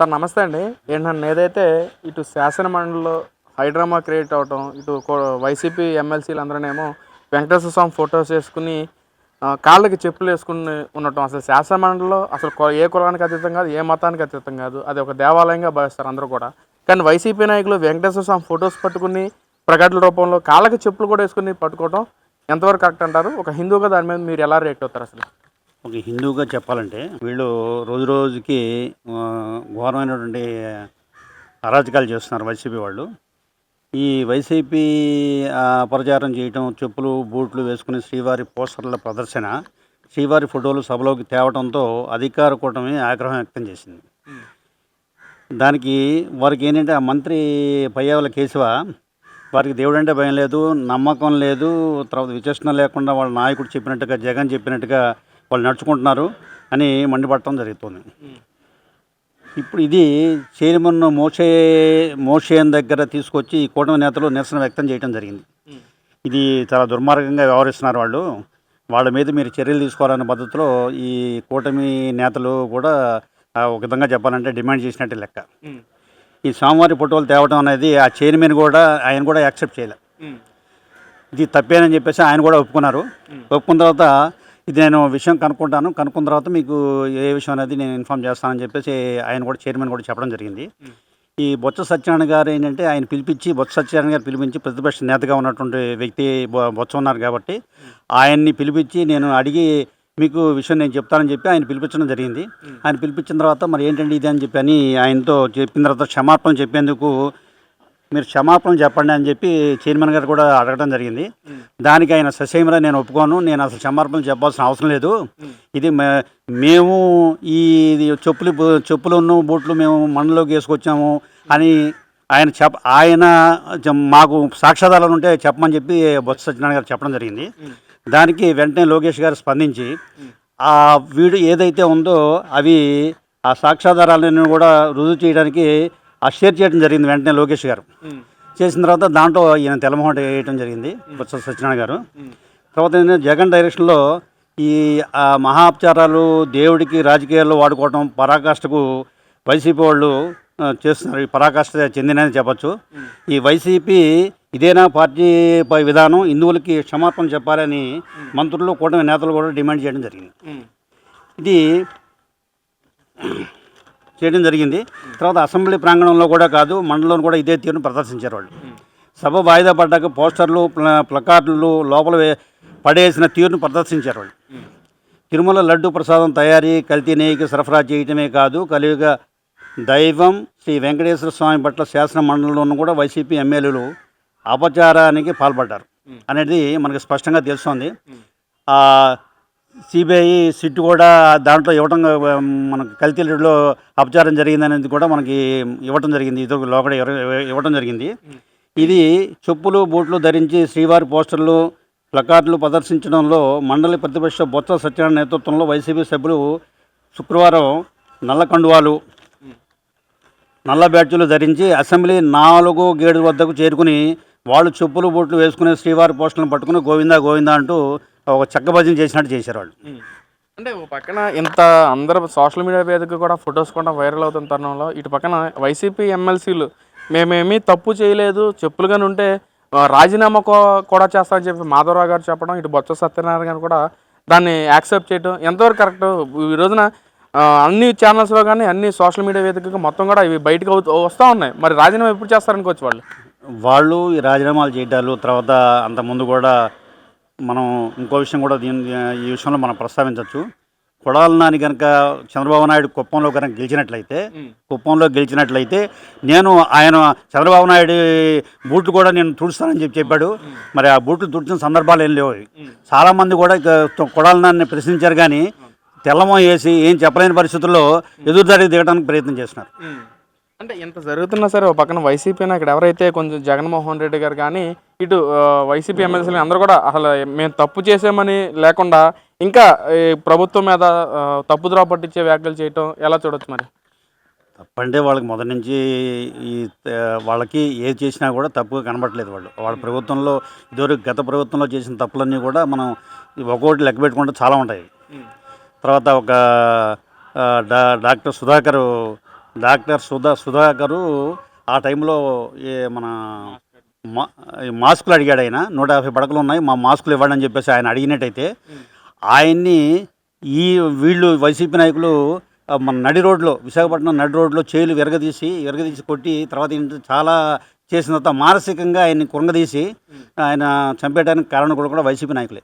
Sir నమస్తే అండి. ఏంటంటే ఏదైతే ఇటు శాసనమండలిలో హైడ్రామా క్రియేట్ అవ్వటం, ఇటు వైసీపీ ఎమ్మెల్సీలందరూనేమో వెంకటేశ్వర స్వామి ఫోటోస్ ఏసుకొని కాళ్ళకి చెప్పులేసుకొని ఉండటం. అసలు శాసనమండలిలో అసలు ఏ కులానికి అతీతం కాదు, ఏ మతానికి అతీతం కాదు. అది ఒక దేవాలయంగా భావిస్తారు అందరూ కూడా. కానీ వైసీపీ నాయకులు వెంకటేశ్వర స్వామి ఫోటోస్ పట్టుకుని ప్రకటనల రూపంలో కాళ్ళకి చెప్పులు కూడా ఏసుకొని పట్టుకోవటం ఎంతవరకు కరెక్ట్ అంటారు? ఒక హిందువుగా దాని మీద మీరు ఎలా రియాక్ట్ అవుతారు అసలు? ఒక హిందువుగా చెప్పాలంటే వీళ్ళు రోజు రోజుకి ఘోరమైనటువంటి అరాచకాలు చేస్తున్నారు వైసీపీ వాళ్ళు. ఈ వైసీపీ ప్రచారం చేయటం, చెప్పులు బూట్లు వేసుకుని శ్రీవారి పోస్టర్ల ప్రదర్శన, శ్రీవారి ఫోటోలు సభలోకి తేవడంతో అధికార కూటమి ఆగ్రహం వ్యక్తం చేసింది. దానికి వారికి ఏంటంటే ఆ మంత్రి పయ్యావుల కేశవ వారికి దేవుడంటే భయం లేదు, నమ్మకం లేదు, తర్వాత విచక్షణ లేకుండా వాళ్ళ నాయకుడు చెప్పినట్టుగా, జగన్ చెప్పినట్టుగా వాళ్ళు నడుచుకుంటున్నారు అని మండిపడటం జరుగుతుంది. ఇప్పుడు ఇది చైర్మన్ మోషేన్ దగ్గర తీసుకొచ్చి ఈ కూటమి నేతలు నిరసన వ్యక్తం చేయడం జరిగింది. ఇది చాలా దుర్మార్గంగా వ్యవహరిస్తున్నారు వాళ్ళు. వాళ్ళ మీద మీరు చర్యలు తీసుకోవాలనే పద్ధతిలో ఈ కూటమి నేతలు కూడా ఒక విధంగా చెప్పాలంటే డిమాండ్ చేసినట్టే లెక్క. ఈ స్వామివారి ఫోటోలు తేవడం అనేది ఆ చైర్మన్ కూడా ఆయన కూడా యాక్సెప్ట్ చేయలేదు. ఇది తప్పేనని చెప్పేసి ఆయన కూడా ఒప్పుకున్నారు. ఒప్పుకున్న తర్వాత ఇది నేను విషయం కనుక్కున్న తర్వాత మీకు ఏ విషయం అనేది నేను ఇన్ఫామ్ చేస్తానని చెప్పేసి ఆయన కూడా చైర్మన్ కూడా చెప్పడం జరిగింది. ఈ బొత్స సత్యనారాయణ గారు ఏంటంటే ఆయన బొత్స సత్యనారాయణ గారు పిలిపించి ప్రతిపక్ష నేతగా ఉన్నటువంటి వ్యక్తి బొత్స ఉన్నారు కాబట్టి ఆయన్ని పిలిపించి నేను అడిగి మీకు విషయం నేను చెప్తానని చెప్పి ఆయన పిలిపించడం జరిగింది. ఆయన పిలిపించిన తర్వాత మరి ఏంటండి ఇది అని చెప్పి ఆయనతో చెప్పిన తర్వాత క్షమాపణ చెప్పేందుకు మీరు క్షమాపణలు చెప్పండి అని చెప్పి చైర్మన్ గారు కూడా అడగడం జరిగింది. దానికి ఆయన ససేమిరా నేను ఒప్పుకోను, నేను అసలు క్షమాపణలు చెప్పాల్సిన అవసరం లేదు, ఇది మేము ఈ చెప్పులను బూట్లు మేము మనలోకి వేసుకొచ్చాము అని ఆయన మాకు సాక్ష్యాధారాలు ఉంటే చెప్పమని చెప్పి బొత్స సత్యనారాయణ గారు చెప్పడం జరిగింది. దానికి వెంటనే లోకేష్ గారు స్పందించి ఆ వీడియో ఏదైతే ఉందో అవి ఆ సాక్ష్యాధారాలను కూడా రుజువు చేయడానికి షేర్ చేయడం జరిగింది వెంటనే లోకేష్ గారు. చేసిన తర్వాత దాంట్లో ఈయన తెల్లమొహట వేయటం జరిగింది బొత్స సత్యనారాయణ గారు. తర్వాత ఏంటంటే జగన్ డైరెక్షన్లో ఈ మహాపచారాలు దేవుడికి రాజకీయాల్లో వాడుకోవటం పరాకాష్ఠకు వైసీపీ వాళ్ళు చేస్తున్నారు. ఈ పరాకాష్ఠ చెందినని చెప్పచ్చు. ఈ వైసీపీ ఇదేనా పార్టీ విధానం, హిందువులకి క్షమాపణ చెప్పాలని మంత్రులు కూటమి నేతలు కూడా డిమాండ్ చేయడం జరిగింది. తర్వాత అసెంబ్లీ ప్రాంగణంలో కూడా కాదు, మండలంలో కూడా ఇదే తీరును ప్రదర్శించారు వాళ్ళు. సభ వాయిదా పడ్డాక పోస్టర్లు ప్లకార్డులు లోపల పడేసిన తీరును ప్రదర్శించారు వాళ్ళు. తిరుమల లడ్డు ప్రసాదం తయారీ కల్తీ నెయ్యికి సరఫరా చేయటమే కాదు, కలియుగ దైవం శ్రీ వెంకటేశ్వర స్వామి పట్ల శాసన మండలిలోనూ కూడా వైసీపీ ఎమ్మెల్యేలు అపచారానికి పాల్పడ్డారు అనేది మనకు స్పష్టంగా తెలుస్తోంది. సిబిఐ సిట్ కూడా దాంట్లో మనకు కల్తీ లడ్డులో అపచారం జరిగిందనేది కూడా మనకి ఇవ్వటం జరిగింది, ఇతరులు లోకడ ఇవ్వటం జరిగింది. ఇది చెప్పులు బూట్లు ధరించి శ్రీవారి పోస్టర్లు ప్లకార్డులు ప్రదర్శించడంలో మండలి ప్రతిపక్ష బొత్స సత్యనారాయణ నేతృత్వంలో వైసీపీ సభ్యులు శుక్రవారం నల్ల కండువాలు నల్ల బ్యాడ్జీలు ధరించి అసెంబ్లీ 4 గేటు వద్దకు చేరుకుని వాళ్ళు చెప్పులు బూట్లు వేసుకుని శ్రీవారి పోస్టర్లను పట్టుకుని గోవిందా గోవిందా అంటూ ఒక చెక్క భజన చేసినట్టు చేశారు వాళ్ళు. అంటే ఒక పక్కన ఇంత అందరూ సోషల్ మీడియా వేదిక కూడా ఫొటోస్ కూడా వైరల్ అవుతున్న తరుణంలో ఇటు పక్కన వైసీపీ ఎమ్మెల్సీలు మేమేమీ తప్పు చేయలేదు, చెప్పులుగానే ఉంటే రాజీనామా కూడా చేస్తామని చెప్పి మాధవరావు గారు చెప్పడం, ఇటు బొత్స సత్యనారాయణ గారు కూడా దాన్ని యాక్సెప్ట్ చేయడం ఎంతవరకు కరెక్ట్? ఈ రోజున అన్ని ఛానల్స్లో కానీ అన్ని సోషల్ మీడియా వేదికగా మొత్తం కూడా ఇవి బయటకు వస్తూ ఉన్నాయి. మరి రాజీనామా ఎప్పుడు చేస్తారనుకోవచ్చు వాళ్ళు ఈ రాజీనామాలు చేయడాలు. తర్వాత అంతకుముందు కూడా మనం ఇంకో విషయం కూడా ఈ విషయంలో మనం ప్రస్తావించవచ్చు. కొడాలి నాని కనుక చంద్రబాబు నాయుడు కుప్పంలో గెలిచినట్లయితే నేను ఆయన చంద్రబాబు నాయుడు బూట్లు కూడా నేను తుడుస్తానని చెప్పాడు. మరి ఆ బూట్లు తుడిచిన సందర్భాలు ఏం లేవు. చాలామంది కూడా కొడాలి నాని ప్రశ్నించారు కానీ తెల్లమో వేసి ఏం చెప్పలేని పరిస్థితుల్లో ఎదురుదాడికి దిగడానికి ప్రయత్నం చేస్తున్నారు. అంటే ఇంత జరుగుతున్నా సరే ఒక పక్కన వైసీపీ ఇక్కడ ఎవరైతే కొంచెం జగన్మోహన్ రెడ్డి గారు కానీ ఇటు వైసీపీ ఎమ్మెల్సీలు అందరూ కూడా అసలు మేము తప్పు చేసామని లేకుండా ఇంకా ఈ ప్రభుత్వం మీద తప్పుద్రోవ పట్టించే వ్యాఖ్యలు చేయటం ఎలా చూడొచ్చు? మరి తప్పంటే వాళ్ళకి మొదటి నుంచి ఈ వాళ్ళకి ఏది చేసినా కూడా తప్పుగా కనబడట్లేదు. వాళ్ళ ప్రభుత్వంలో ఇదివరకు గత ప్రభుత్వంలో చేసిన తప్పులన్నీ కూడా మనం ఒక్కొక్కటి లెక్క పెట్టుకుంటే చాలా ఉంటాయి. తర్వాత ఒక డాక్టర్ సుధాకర్ డాక్టర్ సుధాకరు ఆ టైంలో మన మాస్కులు అడిగాడు. ఆయన 150 పడకలు ఉన్నాయి, మా మాస్కులు ఇవ్వండి అని చెప్పేసి ఆయన అడిగినట్టయితే ఆయన్ని వీళ్ళు వైసీపీ నాయకులు మన నడి రోడ్లో, విశాఖపట్నం నడి రోడ్లో చేలు విరగదీసి కొట్టి తర్వాత చాలా చేసిన తర్వాత మానసికంగా ఆయన్ని కృంగదీసి ఆయన చంపేయడానికి కారణం కూడా వైసీపీ నాయకులే.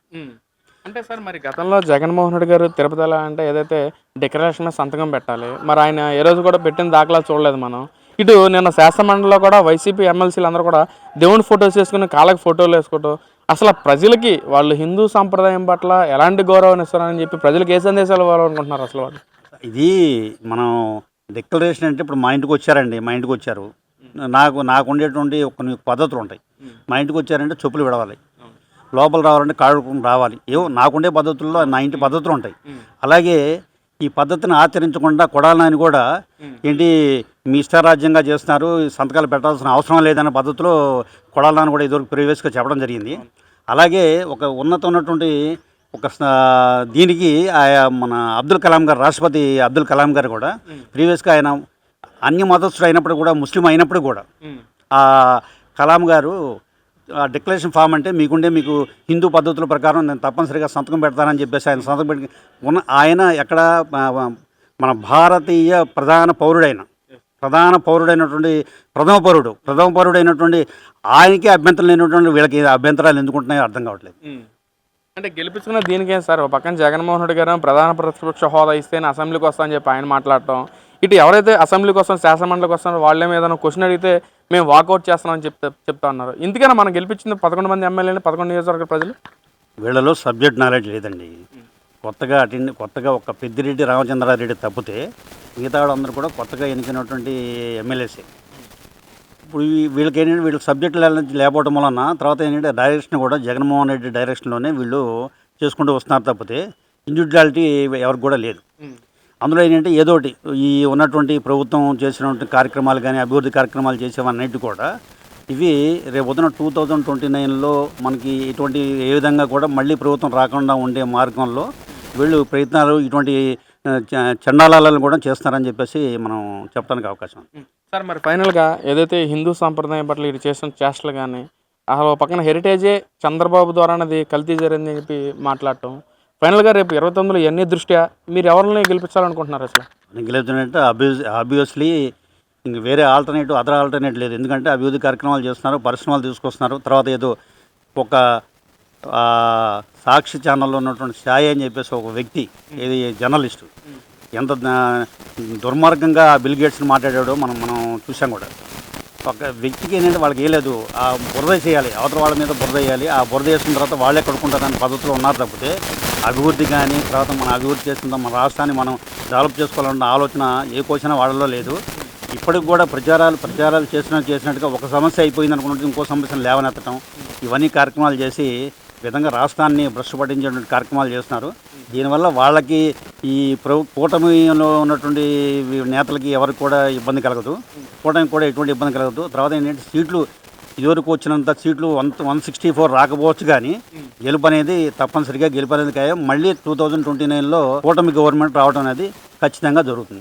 అంటే సార్ మరి గతంలో జగన్మోహన్ రెడ్డి గారు తిరుపతిలో అంటే ఏదైతే డిక్లరేషన్ మీద సంతకం పెట్టాలి, మరి ఆయన ఏ రోజు కూడా పెట్టిన దాఖలాలు చూడలేదు మనం. ఇటు నిన్న శాసనమండలిలో కూడా వైసీపీ ఎమ్మెల్సీలు అందరూ కూడా దేవుని ఫొటోస్ వేసుకుని కాళ్ళకి ఫోటోలు వేసుకోవటం, అసలు ప్రజలకి వాళ్ళు హిందూ సాంప్రదాయం పట్ల ఎలాంటి గౌరవం ఇస్తారని చెప్పి ప్రజలకు ఏ సందేశాలు ఇవ్వాలనుకుంటున్నారు అసలు వాళ్ళు? ఇది మనం డిక్లరేషన్ అంటే ఇప్పుడు మా ఇంటికి వచ్చారు. నాకు ఉండేటువంటి కొన్ని పద్ధతులు ఉంటాయి. మా ఇంటికి వచ్చారంటే చెప్పులు విడవాలి, లోపల రావాలంటే కాళ్ళకు రావాలి. నాకుండే పద్ధతుల్లో నా ఇంటి పద్ధతులు ఉంటాయి. అలాగే ఈ పద్ధతిని ఆచరించకుండా కొడాలని కూడా ఏంటి మీ ఇష్టారాజ్యంగా చేస్తున్నారు, సంతకాలు పెట్టాల్సిన అవసరం లేదన్న పద్ధతిలో కొడాలని కూడా ఇదివరకు ప్రీవియస్గా చెప్పడం జరిగింది. అలాగే ఒక ఉన్నటువంటి దీనికి మన రాష్ట్రపతి అబ్దుల్ కలాం గారు కూడా ప్రీవియస్గా ఆయన అన్య మతస్థుడు అయినప్పుడు కూడా, ముస్లిం అయినప్పుడు కూడా ఆ కలాం గారు డిక్లరేషన్ ఫామ్ అంటే మీకు హిందూ పద్ధతుల ప్రకారం నేను తప్పనిసరిగా సంతకం పెడతానని చెప్పేసి ఆయన సంతకం పెట్టి ఆయన ఎక్కడ మన భారతీయ ప్రధాన పౌరుడైనటువంటి ప్రథమ పౌరుడైనటువంటి ఆయనకే అభ్యంతరం లేనటువంటి వీళ్ళకి అభ్యంతరాలు ఎందుకుంటున్నాయో అర్థం కావట్లేదు. అంటే గెలిపించుకున్న దీనికేం సార్, ఒక పక్కన జగన్మోహన్ రెడ్డి గారు ప్రధాన ప్రతిపక్ష హోదా ఇస్తేనే అసెంబ్లీకి వస్తా అని చెప్పి ఆయన మాట్లాడటం, ఇటు ఎవరైతే అసెంబ్లీకి వస్తాం శాసనమండలికి వస్తారో వాళ్ళేమో ఏదైనా క్వశ్చన్ అడిగితే మేము వాకౌట్ చేస్తామని చెప్తా ఉన్నారు. ఇందుకైనా మనం గెలిపించింది 11 మంది ఎమ్మెల్యేలు, 11 నియోజకవర్గ ప్రజలు. వీళ్ళలో సబ్జెక్ట్ నాలెడ్జ్ లేదండి. కొత్తగా ఒక పెద్దిరెడ్డి రామచంద్రారెడ్డి తప్పితే మిగతా వాళ్ళందరూ కూడా కొత్తగా ఎన్నికైనటువంటి ఎమ్మెల్యేసే. ఇప్పుడు వీళ్ళకి ఏంటంటే వీళ్ళ సబ్జెక్ట్ లేకపోవడం వలన తర్వాత ఏంటంటే డైరెక్షన్ కూడా జగన్మోహన్ రెడ్డి డైరెక్షన్లోనే వీళ్ళు చేసుకుంటూ వస్తున్నారు తప్పితే ఇండివిజువాలిటీ ఎవరికి కూడా లేదు. అందులో ఏంటంటే ఏదోటి ఈ ఉన్నటువంటి ప్రభుత్వం చేసినటువంటి కార్యక్రమాలు కానీ అభివృద్ధి కార్యక్రమాలు చేసేవన్నిటి కూడా ఇవి రేపు పొద్దున 2029లో మనకి ఇటువంటి ఏ విధంగా కూడా మళ్ళీ ప్రభుత్వం రాకుండా ఉండే మార్గంలో వీళ్ళు ప్రయత్నాలు ఇటువంటి చండాలాలను కూడా చేస్తున్నారని చెప్పేసి మనం చెప్పడానికి అవకాశం ఉంది. సార్ మరి ఫైనల్గా ఏదైతే హిందూ సాంప్రదాయం పట్ల ఇది చేసిన చేష్టలు కానీ అసలు పక్కన హెరిటేజే చంద్రబాబు ద్వారా అనేది కల్తీ జరిగిందని చెప్పి మాట్లాడటం, ఫైనల్గా రేపు 29లో ఇవన్నీ దృష్ట్యా మీరు ఎవరిని గెలిపించాలనుకుంటున్నారు? అసలు గెలుపుతుందంటే ఆబ్వియస్లీ ఇంక వేరే అదర్ ఆల్టర్నేట్ లేదు. ఎందుకంటే అభివృద్ధి కార్యక్రమాలు చేస్తున్నారు, పరిశ్రమలు తీసుకొస్తున్నారు. తర్వాత ఏదో ఒక సాక్షి ఛానల్లో ఉన్నటువంటి సాయి అని చెప్పేసి ఒక వ్యక్తి, ఇది జర్నలిస్టు, ఎంత దుర్మార్గంగా బిల్ గేట్స్ని మాట్లాడాడో మనం చూసాం కూడా. ఒక వ్యక్తికి ఏంటంటే వాళ్ళకి వేయలేదు, ఆ బురద చేయాలి, అవతల వాళ్ళ మీద బురద వేయాలి, ఆ బురద వేసిన తర్వాత వాళ్ళే కడుక్కుంటారనే పద్ధతిలో ఉన్నారు తప్పితే అభివృద్ధి కానీ తర్వాత మన అభివృద్ధి చేసుకుంటాం, మన రాష్ట్రాన్ని మనం డెవలప్ చేసుకోవాలన్న ఆలోచన ఏ క్వశ్చన్ వాళ్ళలో లేదు. ఇప్పటికి కూడా ప్రచారాలు చేసినట్టుగా ఒక సమస్య అయిపోయింది అనుకున్నట్టు ఇంకో సమస్యను లేవనెత్తడం, ఇవన్నీ కార్యక్రమాలు చేసి విధంగా రాష్ట్రాన్ని భ్రష్టు పట్టించేటువంటి కార్యక్రమాలు చేస్తున్నారు. దీనివల్ల వాళ్ళకి ఈ కూటమిలో ఉన్నటువంటి నేతలకి ఎవరికి కూడా ఇబ్బంది కలగదు, కూటమికి కూడా ఎటువంటి ఇబ్బంది కలగదు. తర్వాత ఏంటంటే సీట్లు ఇదివరకు వచ్చినంత సీట్లు 164 రాకపోవచ్చు, కానీ గెలుపు అనేది తప్పనిసరిగా ఖాయం. మళ్ళీ 2029లో కూటమి గవర్నమెంట్ రావడం అనేది ఖచ్చితంగా జరుగుతుంది.